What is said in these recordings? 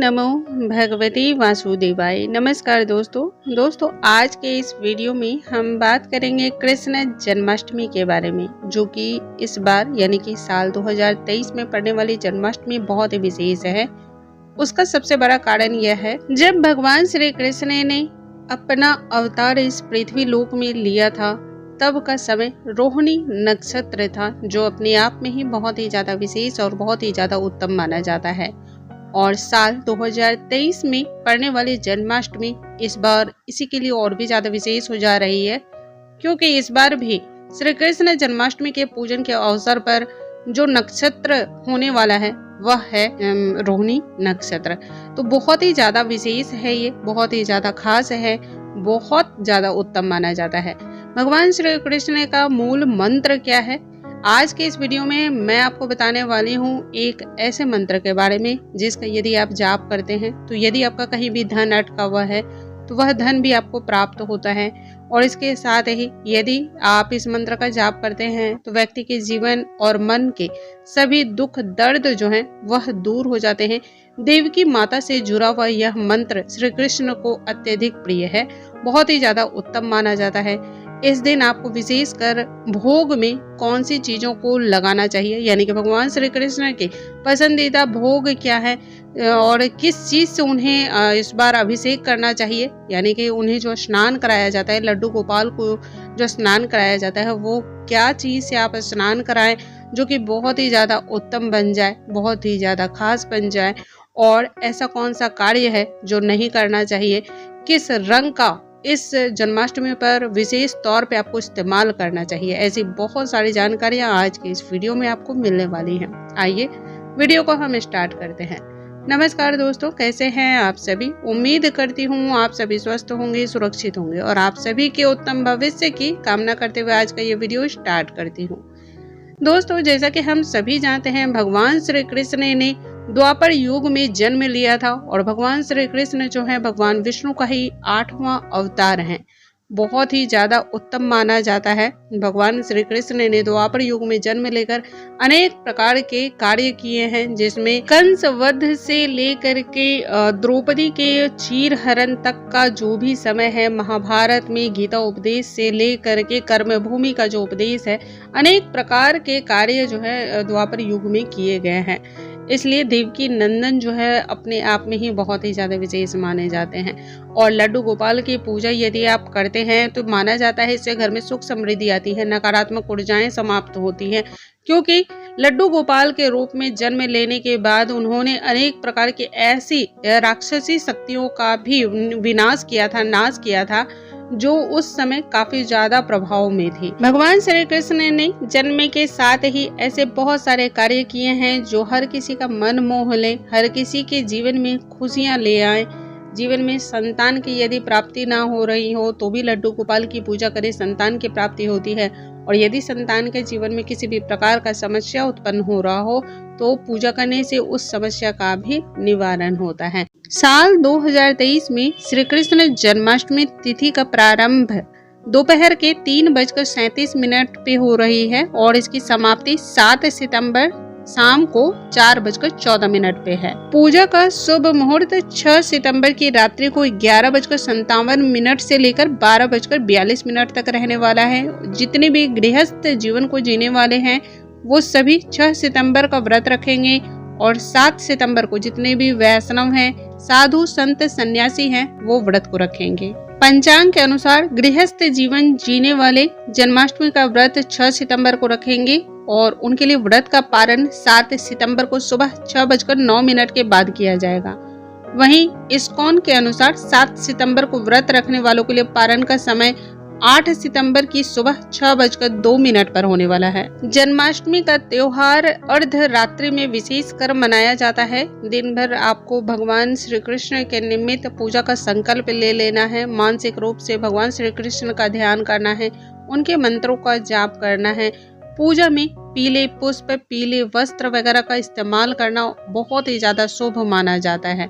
नमो भगवती वासुदेवाय। नमस्कार दोस्तों, आज के इस वीडियो में हम बात करेंगे कृष्ण जन्माष्टमी के बारे में, जो कि इस बार यानी कि साल 2023 में पड़ने वाली जन्माष्टमी बहुत ही विशेष है। उसका सबसे बड़ा कारण यह है, जब भगवान श्री कृष्ण ने अपना अवतार इस पृथ्वी लोक में लिया था, तब का समय रोहिणी नक्षत्र था, जो अपने आप में ही बहुत ही ज्यादा विशेष और बहुत ही ज्यादा उत्तम माना जाता है। और साल 2023 में पड़ने वाली जन्माष्टमी इस बार इसी के लिए और भी ज्यादा विशेष हो जा रही है, क्योंकि इस बार भी श्री कृष्ण जन्माष्टमी के पूजन के अवसर पर जो नक्षत्र होने वाला है वह है रोहिणी नक्षत्र। तो बहुत ही ज्यादा विशेष है, ये बहुत ही ज्यादा खास है, बहुत ज्यादा उत्तम माना जाता है। भगवान श्री कृष्ण का मूल मंत्र क्या है, आज के इस वीडियो में मैं आपको बताने वाली हूँ एक ऐसे मंत्र के बारे में जिसका यदि आप जाप करते हैं तो यदि आपका कहीं भी धन अटका हुआ है तो वह धन भी आपको प्राप्त होता है। और इसके साथ ही यदि आप इस मंत्र का जाप करते हैं तो व्यक्ति के जीवन और मन के सभी दुख दर्द जो हैं वह दूर हो जाते हैं। देवकी माता से जुड़ा हुआ यह मंत्र श्री कृष्ण को अत्यधिक प्रिय है, बहुत ही ज्यादा उत्तम माना जाता है। इस दिन आपको विशेष कर भोग में कौन सी चीजों को लगाना चाहिए, यानी कि भगवान श्री कृष्ण के पसंदीदा भोग क्या है और किस चीज से उन्हें इस बार अभिषेक करना चाहिए, यानी कि उन्हें जो स्नान कराया जाता है, लड्डू गोपाल को जो स्नान कराया जाता है, वो क्या चीज से आप स्नान कराएं जो कि बहुत ही ज्यादा उत्तम बन जाए, बहुत ही ज्यादा खास बन जाए। और ऐसा कौन सा कार्य है जो नहीं करना चाहिए, किस रंग का इस जन्माष्टमी पर विशेष तौर पे आपको इस्तेमाल करना चाहिए, ऐसी बहुत सारी जानकारियां आज के इस वीडियो में आपको मिलने वाली हैं। आइए वीडियो को हम स्टार्ट करते हैं। नमस्कार दोस्तों, कैसे हैं आप सभी। उम्मीद करती हूँ आप सभी स्वस्थ होंगे, सुरक्षित होंगे और आप सभी के उत्तम भविष्य की कामना करते हुए आज का ये वीडियो स्टार्ट करती हूँ। दोस्तों, जैसा कि हम सभी जानते हैं, भगवान श्री कृष्ण ने द्वापर युग में जन्म लिया था और भगवान श्री कृष्ण जो है भगवान विष्णु का ही 8वां अवतार है, बहुत ही ज्यादा उत्तम माना जाता है। भगवान श्री कृष्ण ने द्वापर युग में जन्म लेकर अनेक प्रकार के कार्य किए हैं, जिसमें कंस वध से लेकर के द्रौपदी के चीर हरण तक का जो भी समय है, महाभारत में गीता उपदेश से लेकर के कर्म भूमि का जो उपदेश है, अनेक प्रकार के कार्य जो है द्वापर युग में किए गए हैं। इसलिए देवकी नंदन जो है अपने आप में ही बहुत ही ज्यादा विशेष माने जाते हैं। और लड्डू गोपाल की पूजा यदि आप करते हैं तो माना जाता है इससे घर में सुख समृद्धि आती है, नकारात्मक ऊर्जाएं समाप्त होती हैं, क्योंकि लड्डू गोपाल के रूप में जन्म लेने के बाद उन्होंने अनेक प्रकार की ऐसी राक्षसी शक्तियों का भी विनाश किया था, नाश किया था, जो उस समय काफी ज्यादा प्रभाव में थी। भगवान श्री कृष्ण ने जन्म के साथ ही ऐसे बहुत सारे कार्य किए हैं जो हर किसी का मन मोह ले, हर किसी के जीवन में खुशियां ले आए। जीवन में संतान की यदि प्राप्ति ना हो रही हो तो भी लड्डू गोपाल की पूजा करें, संतान की प्राप्ति होती है। और यदि संतान के जीवन में किसी भी प्रकार का समस्या उत्पन्न हो रहा हो तो पूजा करने से उस समस्या का भी निवारण होता है। साल 2023 में श्री कृष्ण जन्माष्टमी तिथि का प्रारंभ दोपहर के 3:37 पे हो रही है और इसकी समाप्ति 7 सितंबर शाम को 4:14 पे है। पूजा का शुभ मुहूर्त 6 सितंबर की रात्रि को 11:57 से लेकर 12:42 तक रहने वाला है। जितने भी गृहस्थ जीवन को जीने वाले हैं वो सभी 6 सितंबर का व्रत रखेंगे और 7 सितंबर को जितने भी वैष्णव हैं, साधु संत सन्यासी हैं, वो व्रत को रखेंगे। पंचांग के अनुसार गृहस्थ जीवन जीने वाले जन्माष्टमी का व्रत 6 सितंबर को रखेंगे और उनके लिए व्रत का पारण 7 सितंबर को सुबह 6:09 के बाद किया जाएगा। वहीं इस्कॉन के अनुसार 7 सितंबर को व्रत रखने वालों के लिए पारण का समय 8 सितंबर की सुबह 6:02 पर होने वाला है। जन्माष्टमी का त्योहार अर्धरात्रि में विशेष कर मनाया जाता है। दिन भर आपको भगवान श्री कृष्ण के निमित्त पूजा का संकल्प ले लेना है, मानसिक रूप से भगवान श्री कृष्ण का ध्यान करना है, उनके मंत्रों का जाप करना है। पूजा में पीले पुष्प, पीले वस्त्र वगैरह का इस्तेमाल करना बहुत ही ज्यादा शुभ माना जाता है।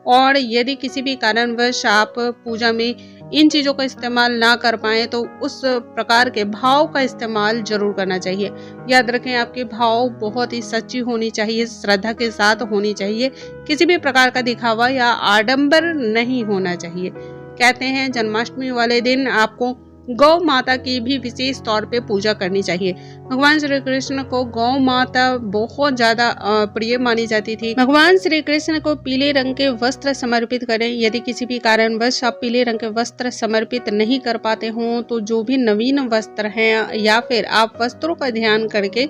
और यदि किसी भी कारणवश आप पूजा में इन चीज़ों का इस्तेमाल ना कर पाएँ तो उस प्रकार के भाव का इस्तेमाल ज़रूर करना चाहिए। याद रखें, आपके भाव बहुत ही सच्ची होनी चाहिए, श्रद्धा के साथ होनी चाहिए, किसी भी प्रकार का दिखावा या आडंबर नहीं होना चाहिए। कहते हैं जन्माष्टमी वाले दिन आपको गौ माता की भी विशेष तौर पे पूजा करनी चाहिए। भगवान श्री कृष्ण को गौ माता बहुत ज्यादा प्रिय मानी जाती थी। भगवान श्री कृष्ण को पीले रंग के वस्त्र समर्पित करें। यदि किसी भी कारणवश आप पीले रंग के वस्त्र समर्पित नहीं कर पाते हों तो जो भी नवीन वस्त्र हैं या फिर आप वस्त्रों का ध्यान करके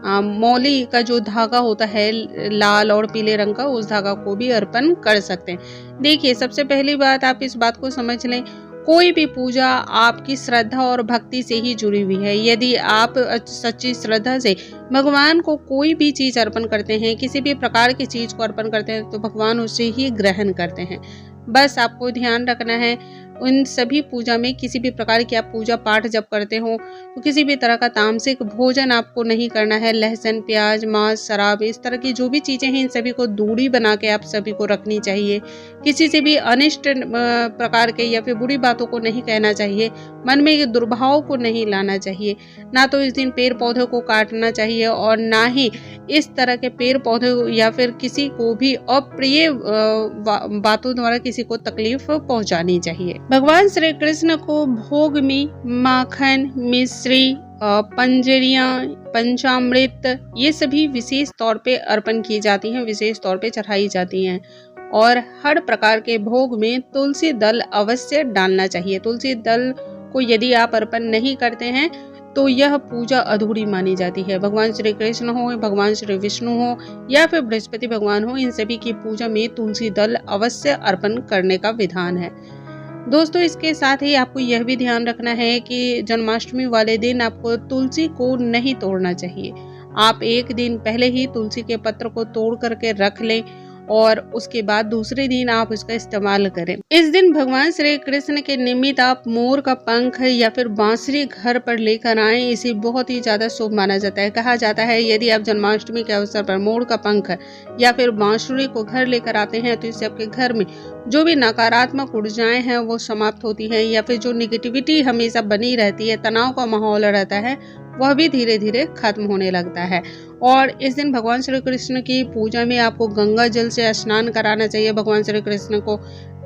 मौली का जो धागा होता है लाल और पीले रंग का, उस धागा को भी अर्पण कर सकते हैं। देखिए, सबसे पहली बात आप इस बात को समझ लें, कोई भी पूजा आपकी श्रद्धा और भक्ति से ही जुड़ी हुई है। यदि आप सच्ची श्रद्धा से भगवान को कोई भी चीज अर्पण करते हैं, किसी भी प्रकार की चीज को अर्पण करते हैं, तो भगवान उसे ही ग्रहण करते हैं। बस आपको ध्यान रखना है, उन सभी पूजा में किसी भी प्रकार की आप पूजा पाठ जब करते हो तो किसी भी तरह का तामसिक भोजन आपको नहीं करना है। लहसुन, प्याज, मांस, शराब, इस तरह की जो भी चीजें हैं इन सभी को दूरी बना के आप सभी को रखनी चाहिए। किसी से भी अनिष्ट प्रकार के या फिर बुरी बातों को नहीं कहना चाहिए, मन में दुर्भाव को नहीं लाना चाहिए। ना तो इस दिन पेड़ पौधों को काटना चाहिए और ना ही इस तरह के पेड़ पौधे या फिर किसी को भी अप्रिय बातों द्वारा किसी को तकलीफ पहुंचानी चाहिए। भगवान श्री कृष्ण को भोग में माखन, मिश्री, पंजरियां, पंचामृत ये सभी विशेष तौर पे अर्पण की जाती हैं, विशेष तौर पे चढ़ाई जाती हैं। और हर प्रकार के भोग में तुलसी दल अवश्य डालना चाहिए। तुलसी दल को यदि आप अर्पण नहीं करते हैं तो यह पूजा अधूरी मानी जाती है। भगवान श्री कृष्ण हो, भगवान श्री विष्णु हो या फिर बृहस्पति भगवान हो, इन सभी की पूजा में तुलसी दल अवश्य अर्पण करने का विधान है। दोस्तों, इसके साथ ही आपको यह भी ध्यान रखना है कि जन्माष्टमी वाले दिन आपको तुलसी को नहीं तोड़ना चाहिए। आप एक दिन पहले ही तुलसी के पत्र को तोड़ करके रख लें और उसके बाद दूसरे दिन आप इसका इस्तेमाल करें। इस दिन भगवान श्री कृष्ण के निमित्त आप मोर का पंख या फिर बांसुरी घर पर लेकर आएं, इसे बहुत ही ज्यादा शुभ माना जाता है। कहा जाता है यदि आप जन्माष्टमी के अवसर पर मोर का पंख या फिर बांसुरी को घर लेकर आते हैं तो इससे आपके घर में जो भी नकारात्मक ऊर्जाएं हैं वो समाप्त होती हैं, या फिर जो निगेटिविटी हमेशा बनी रहती है, तनाव का माहौल रहता है, वह भी धीरे धीरे खत्म होने लगता है। और इस दिन भगवान श्री कृष्ण की पूजा में आपको गंगा जल से स्नान कराना चाहिए। भगवान श्री कृष्ण को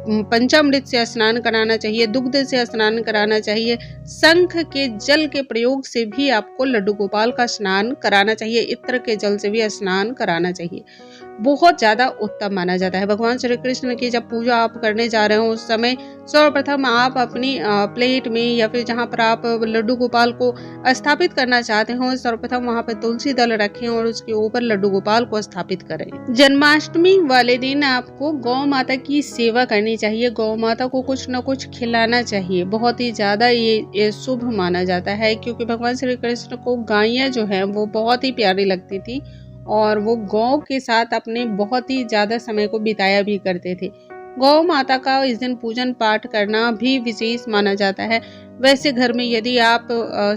पंचामृत से स्नान कराना चाहिए, दुग्ध से स्नान कराना चाहिए, शंख के जल के प्रयोग से भी आपको लड्डू गोपाल का स्नान कराना चाहिए, इत्र के जल से भी स्नान कराना चाहिए। बहुत ज्यादा उत्तम माना जाता है। भगवान श्री कृष्ण की जब पूजा आप करने जा रहे हो उस समय सर्वप्रथम आप अपनी प्लेट में या फिर जहाँ पर आप लड्डू गोपाल को स्थापित करना चाहते हो, सर्वप्रथम वहाँ पर तुलसी दल रखें और उसके ऊपर लड्डू गोपाल को स्थापित करें। जन्माष्टमी वाले दिन आपको गौ माता की सेवा करनी चाहिए, गौ माता को कुछ न कुछ खिलाना चाहिए। बहुत ही ज्यादा ये शुभ माना जाता है, क्योंकि भगवान श्री कृष्ण को गायें जो है वो बहुत ही प्यारी लगती थी और वो गौ के साथ अपने बहुत ही ज्यादा समय को बिताया भी करते थे। गौ माता का इस दिन पूजन पाठ करना भी विशेष माना जाता है। वैसे घर में यदि आप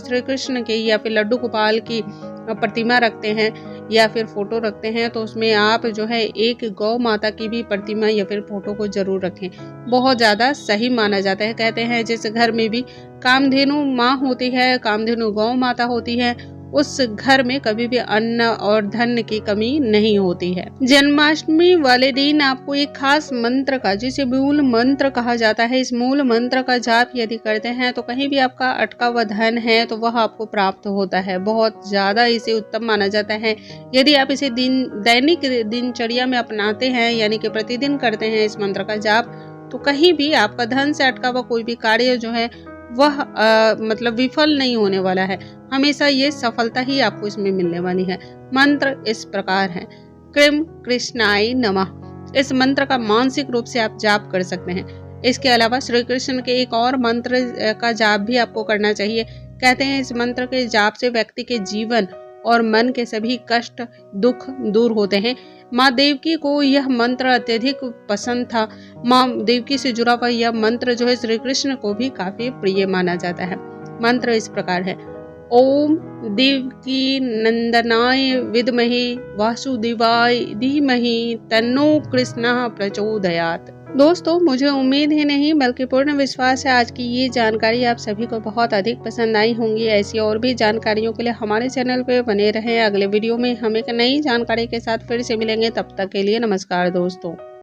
श्री कृष्ण के या फिर लड्डू गोपाल की प्रतिमा रखते हैं या फिर फोटो रखते हैं तो उसमें आप जो है एक गौ माता की भी प्रतिमा या फिर फोटो को जरूर रखें, बहुत ज्यादा सही माना जाता है। कहते हैं जैसे घर में भी कामधेनु माँ होती है, कामधेनु गौ माता होती है, उस घर में कभी भी अन्न और धन की कमी नहीं होती है। जन्माष्टमी वाले दिन आपको एक खास मंत्र का, जिसे मूल मंत्र कहा जाता है, इस मूल मंत्र का जाप यदि करते हैं तो कहीं भी आपका अटका हुआ धन है तो वह आपको प्राप्त होता है। बहुत ज्यादा इसे उत्तम माना जाता है। यदि आप इसे दैनिक दिनचर्या में अपनाते हैं, यानी कि प्रतिदिन करते हैं इस मंत्र का जाप, तो कहीं भी आपका धन से अटका हुआ कोई भी कार्य जो है वह मतलब विफल नहीं होने वाला है। हमेशा ये सफलता ही आपको इसमें मिलने वाली है। मंत्र इस प्रकार है, क्रीम कृष्णाय नमः। इस मंत्र का मानसिक रूप से आप जाप कर सकते हैं। इसके अलावा श्री कृष्ण के एक और मंत्र का जाप भी आपको करना चाहिए। कहते हैं इस मंत्र के जाप से व्यक्ति के जीवन और मन के सभी कष्ट दुख दूर होते हैं। माँ देवकी को यह मंत्र अत्यधिक पसंद था। माँ देवकी से जुड़ा हुआ यह मंत्र जो है श्री कृष्ण को भी काफी प्रिय माना जाता है। मंत्र इस प्रकार है, ओम देवकी नंदनाय विद्महे वासुदेवाय धीमहि तन्नो कृष्णः प्रचोदयात्। दोस्तों, मुझे उम्मीद ही नहीं बल्कि पूर्ण विश्वास है आज की ये जानकारी आप सभी को बहुत अधिक पसंद आई होंगी। ऐसी और भी जानकारियों के लिए हमारे चैनल पे बने रहें। अगले वीडियो में हम एक नई जानकारी के साथ फिर से मिलेंगे। तब तक के लिए नमस्कार दोस्तों।